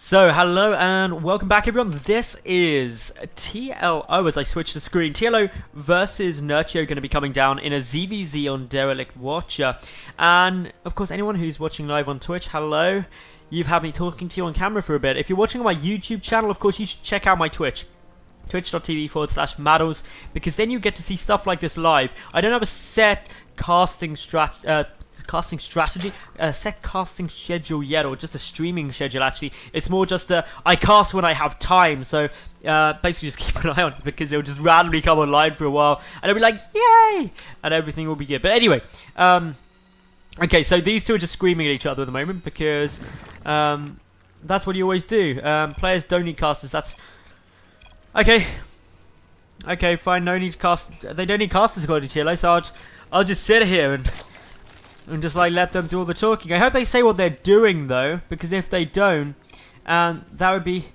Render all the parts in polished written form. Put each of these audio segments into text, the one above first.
So, hello and welcome back everyone. This is TLO as I switch the screen. TLO versus Nerchio going to be coming down in a ZvZ on Derelict Watcher. And, of course, anyone who's watching live on Twitch, hello. You've had me talking to you on camera for a bit. If you're watching on my YouTube channel, of course, you should check out my Twitch. Twitch.tv/Madals, because then you get to see stuff like this live. I don't have a set casting strategy, set casting schedule yet, or just a streaming schedule actually. It's more just I cast when I have time, so basically just keep an eye on it, because it'll just randomly come online for a while and it'll be like yay, and everything will be good. But anyway, okay, so these two are just screaming at each other at the moment, because that's what you always do. Players don't need casters. That's okay, fine, no need to cast. They don't need casters according to TLO, so I'll just sit here and just like let them do all the talking. I hope they say what they're doing though, because if they don't, that'd be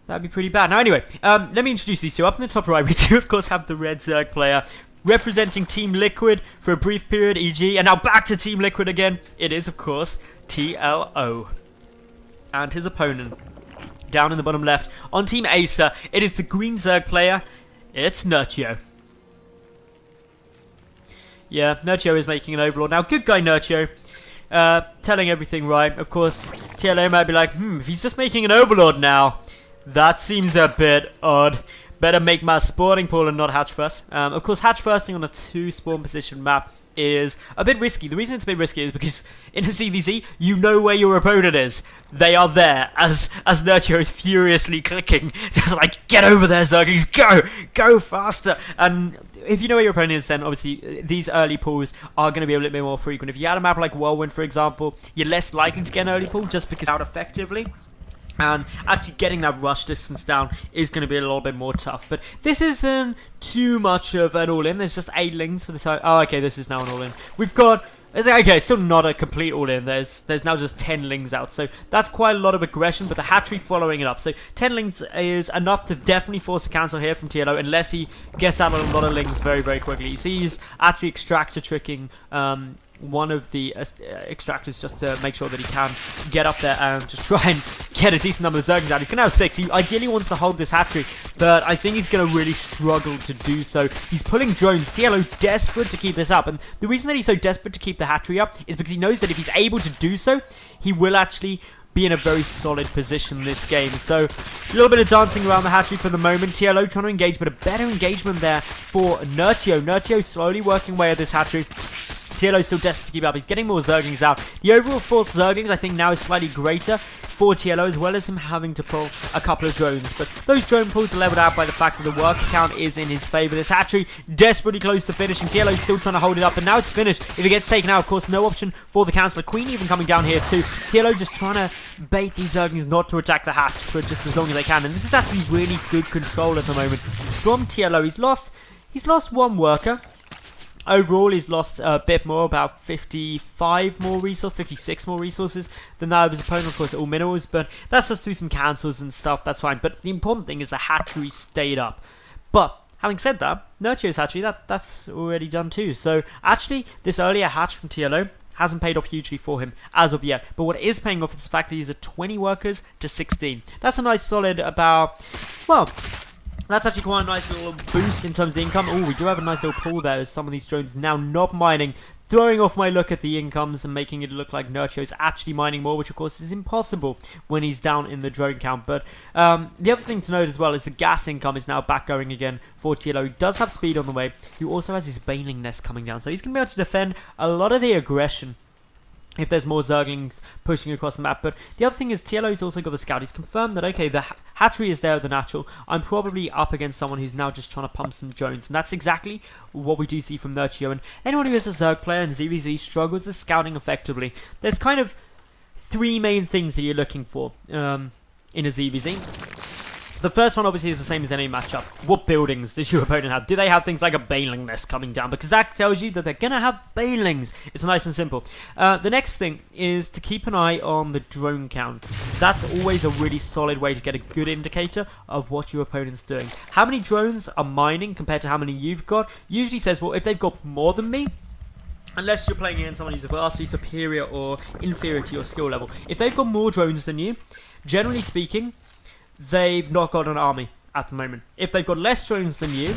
pretty bad. Now anyway, let me introduce these two. Up in the top right, we do of course have the red Zerg player representing Team Liquid for a brief period, e.g. and now back to Team Liquid again. It is of course TLO and his opponent down in the bottom left. On Team Acer, it is the green Zerg player. It's Nerchio. Yeah, Nerchio is making an overlord. Now, good guy Nerchio, telling everything right. Of course, TLO might be like, if he's just making an overlord now, that seems a bit odd. Better make my spawning pool and not hatch first. Of course, hatch firsting on a 2 spawn position map is a bit risky. The reason it's a bit risky is because in a ZvZ, you know where your opponent is. They are there, as Nerchio is furiously clicking. Just like, get over there, Zerglings, go faster. And if you know where your opponent is, then obviously these early pulls are going to be a little bit more frequent. If you had a map like Whirlwind, for example, you're less likely to get an early pull just because out effectively. And actually getting that rush distance down is going to be a little bit more tough. But this isn't too much of an all-in. There's just 8 lings for the time. Oh, okay, this is now an all-in. We've got... Okay, it's still not a complete all-in. There's now just 10 lings out. So that's quite a lot of aggression, but the hatchery following it up. So 10 lings is enough to definitely force a cancel here from TLO, unless he gets out a lot of lings very, very quickly. You see he's actually extractor tricking... one of the extractors just to make sure that he can get up there and just try and get a decent number of Zerglings out. He's going to have 6. He ideally wants to hold this hatchery, but I think he's going to really struggle to do so. He's pulling drones. TLO desperate to keep this up, and the reason that he's so desperate to keep the hatchery up is because he knows that if he's able to do so, he will actually be in a very solid position this game. So a little bit of dancing around the hatchery for the moment. TLO trying to engage, but a better engagement there for Nerchio. Nerchio slowly working away at this hatchery. TLO still desperate to keep up. He's getting more Zerglings out. The overall force Zerglings, I think, now is slightly greater for TLO, as well as him having to pull a couple of drones. But those drone pulls are leveled out by the fact that the worker count is in his favour. This hatchery desperately close to finishing. TLO still trying to hold it up, and now it's finished. If it gets taken out, of course, no option for the Councillor. Queen even coming down here too. TLO just trying to bait these Zerglings not to attack the hatch for just as long as they can. And this is actually really good control at the moment from TLO. He's lost one worker. Overall, he's lost a bit more, about 56 more resources than that of his opponent. Of course, all minerals, but that's just through some cancels and stuff, that's fine. But the important thing is the hatchery stayed up. But having said that, Nerchio's hatchery, that's already done too. So actually, this earlier hatch from TLO hasn't paid off hugely for him as of yet. But what is paying off is the fact that he's at 20 workers to 16. That's a nice solid that's actually quite a nice little boost in terms of the income. Oh, we do have a nice little pull there as some of these drones now not mining, throwing off my look at the incomes and making it look like Nerchio is actually mining more, which of course is impossible when he's down in the drone count. But the other thing to note as well is the gas income is now back going again for TLO. He does have speed on the way. He also has his Baneling Nest coming down, so he's going to be able to defend a lot of the aggression if there's more Zerglings pushing across the map. But the other thing is TLO's also got the scout. He's confirmed that, okay, the hatchery is there, the natural. I'm probably up against someone who's now just trying to pump some drones. And that's exactly what we do see from Nerchio. And anyone who is a Zerg player in ZvZ struggles with scouting effectively. There's kind of 3 main things that you're looking for in a ZvZ. The first one obviously is the same as any matchup. What buildings does your opponent have? Do they have things like a Baneling Nest coming down? Because that tells you that they're going to have Banelings. It's nice and simple. The next thing is to keep an eye on the drone count. That's always a really solid way to get a good indicator of what your opponent's doing. How many drones are mining compared to how many you've got usually says, well, if they've got more than me, unless you're playing against someone who's vastly superior or inferior to your skill level. If they've got more drones than you, generally speaking, they've not got an army at the moment. If they've got less drones than you,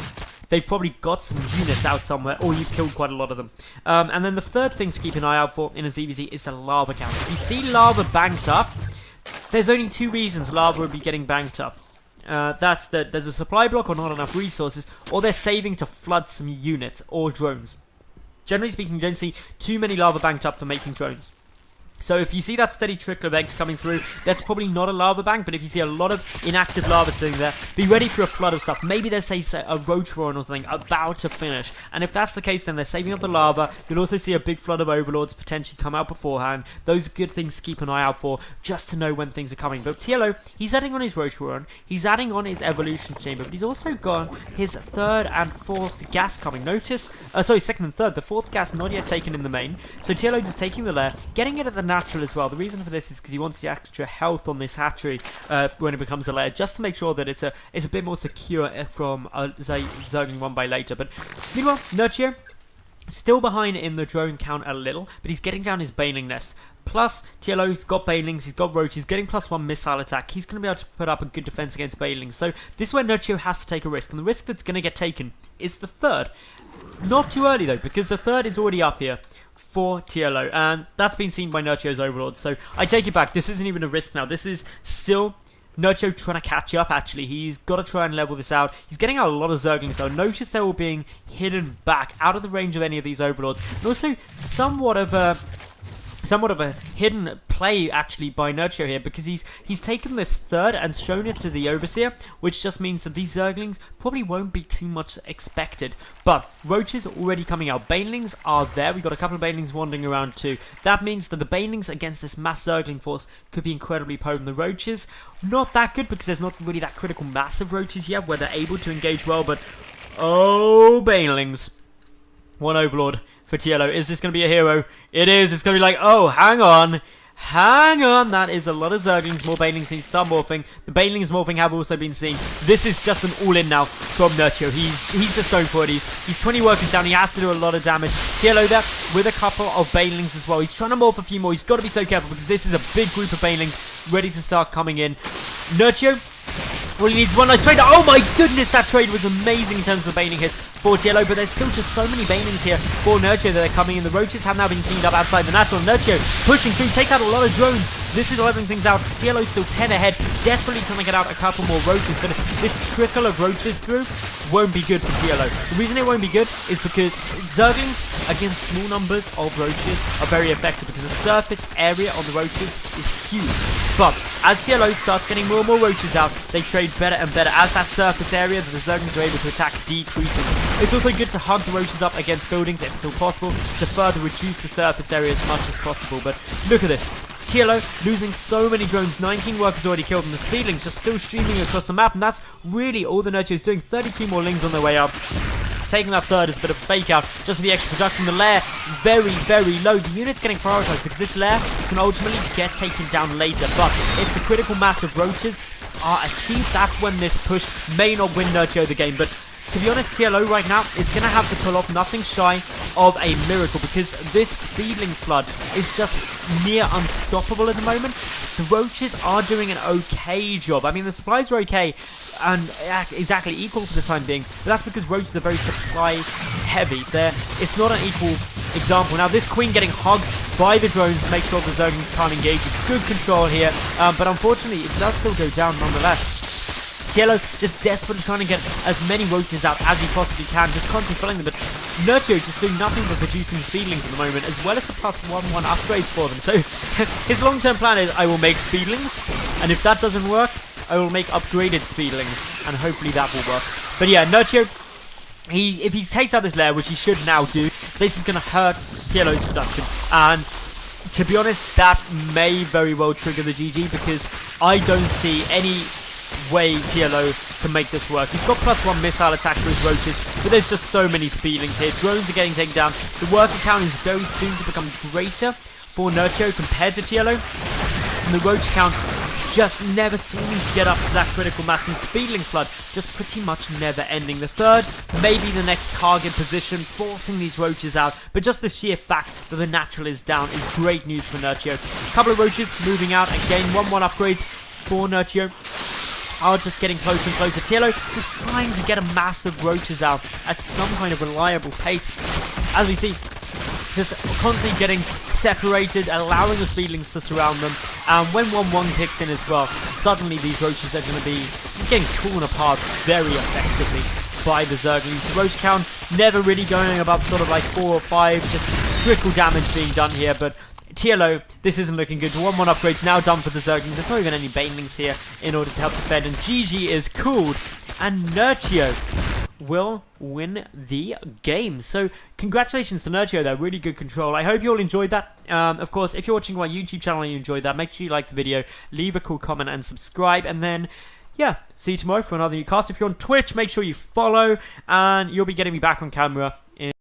they've probably got some units out somewhere, or you've killed quite a lot of them. And then the third thing to keep an eye out for in a ZvZ is the lava count. If you see lava banked up, there's only 2 reasons lava would be getting banked up. That's that there's a supply block or not enough resources, or they're saving to flood some units or drones. Generally speaking, you don't see too many lava banked up for making drones. So if you see that steady trickle of eggs coming through, that's probably not a lava bank, but if you see a lot of inactive lava sitting there, be ready for a flood of stuff. Maybe there's, say, a roach warren or something about to finish, and if that's the case, then they're saving up the lava. You'll also see a big flood of overlords potentially come out beforehand. Those are good things to keep an eye out for, just to know when things are coming. But TLO, he's adding on his roach warren, he's adding on his evolution chamber, but he's also got his 3rd and 4th gas coming. Notice, sorry, 2nd and 3rd, the 4th gas not yet taken in the main, so TLO just taking the lair, getting it at the natural as well. The reason for this is because he wants the extra health on this hatchery when it becomes a lair, just to make sure that it's a bit more secure from zergling one by later. But meanwhile, Nerchio still behind in the drone count a little, but he's getting down his baneling nest. Plus, TLO's got banelings, he's got roaches, getting +1 missile attack. He's going to be able to put up a good defense against banelings. So this is where Nerchio has to take a risk, and the risk that's going to get taken is the 3rd. Not too early though, because the 3rd is already up here for TLO, and that's been seen by Nerchio's overlords. So I take it back, this isn't even a risk now. This is still Nerchio trying to catch up, actually. He's got to try and level this out. He's getting out a lot of zerglings though. Notice they're all being hidden back out of the range of any of these overlords, and also somewhat of a hidden play actually by Nerchio here, because he's taken this 3rd and shown it to the Overseer, which just means that these Zerglings probably won't be too much expected. But roaches are already coming out. Banelings are there. We've got a couple of Banelings wandering around too. That means that the Banelings against this mass Zergling force could be incredibly potent. The roaches, not that good because there's not really that critical mass of roaches yet where they're able to engage well, but oh, Banelings. One Overlord for TLO. Is this going to be a hero? It is. It's going to be like, oh, hang on. That is a lot of Zerglings. More Banelings need to start morphing. The Banelings morphing have also been seen. This is just an all-in now from Nerchio. He's just going for it. He's 20 workers down. He has to do a lot of damage. TLO there with a couple of Banelings as well. He's trying to morph a few more. He's got to be so careful because this is a big group of Banelings ready to start coming in. Nerchio, well, he needs one nice trade. Oh my goodness, that trade was amazing in terms of the Baneling hits for TLO, but there's still just so many Banelings here for Nerchio that are coming in. The roaches have now been cleaned up outside the natural. Nerchio pushing through, takes out a lot of drones. This is leveling things out. TLO's still 10 ahead, desperately trying to get out a couple more roaches, but this trickle of roaches through won't be good for TLO. The reason it won't be good is because Zerglings against small numbers of roaches are very effective because the surface area on the roaches is huge. But as TLO starts getting more and more roaches out, they trade better and better as that surface area that the Zerglings are able to attack decreases. It's also good to hug the roaches up against buildings if at all possible to further reduce the surface area as much as possible. But look at this. TLO losing so many drones, 19 workers already killed, and the speedlings just still streaming across the map, and that's really all the Nerchio is doing. 32 more lings on their way up. Taking that 3rd is a bit of a fake out just for the extra production. The lair very, very low. The unit's getting prioritized because this lair can ultimately get taken down later. But if the critical mass of roaches are achieved, that's when this push may not win Nerchio the game. But to be honest, TLO right now is going to have to pull off nothing shy of a miracle because this speedling flood is just near unstoppable at the moment. The roaches are doing an okay job. I mean, the supplies are okay and exactly equal for the time being, but that's because roaches are very supply heavy. It's not an equal example. Now, this queen getting hugged by the drones to make sure the Zerglings can't engage with good control here, but unfortunately, it does still go down nonetheless. TLO just desperately trying to get as many roaches out as he possibly can, just constantly filling them, but Nerchio just doing nothing but producing speedlings at the moment, as well as the +1/1 upgrades for them. So his long-term plan is, I will make speedlings, and if that doesn't work, I will make upgraded speedlings, and hopefully that will work. But yeah, Nerchio, if he takes out this lair, which he should now do, this is going to hurt TLO's production, and to be honest, that may very well trigger the GG, because I don't see any way TLO can make this work. He's got +1 missile attack for his roaches, but there's just so many speedlings here. Drones are getting taken down. The worker count is very soon to become greater for Nerchio compared to TLO, and the roach count just never seeming to get up to that critical mass, and Speedling Flood just pretty much never ending. The third, maybe the next target position, forcing these roaches out, but just the sheer fact that the natural is down is great news for Nerchio. A couple of roaches moving out, again 1-1 upgrades for Nerchio. Are just getting closer and closer. TLO just trying to get a mass of roaches out at some kind of reliable pace. As we see, just constantly getting separated, allowing the Speedlings to surround them. And when 1-1 kicks in as well, suddenly these roaches are going to be just getting torn apart very effectively by the Zerglings. The roach count never really going above sort of like 4 or 5, just trickle damage being done here, but TLO, this isn't looking good. 1-1 upgrades now done for the Zerglings. There's not even any Banelings here in order to help defend, and GG is called, and Nerchio will win the game. So congratulations to Nerchio there, really good control. I hope you all enjoyed that. Of course, if you're watching my YouTube channel and you enjoyed that, make sure you like the video, leave a cool comment and subscribe, and then yeah, see you tomorrow for another new cast. If you're on Twitch, make sure you follow, and you'll be getting me back on camera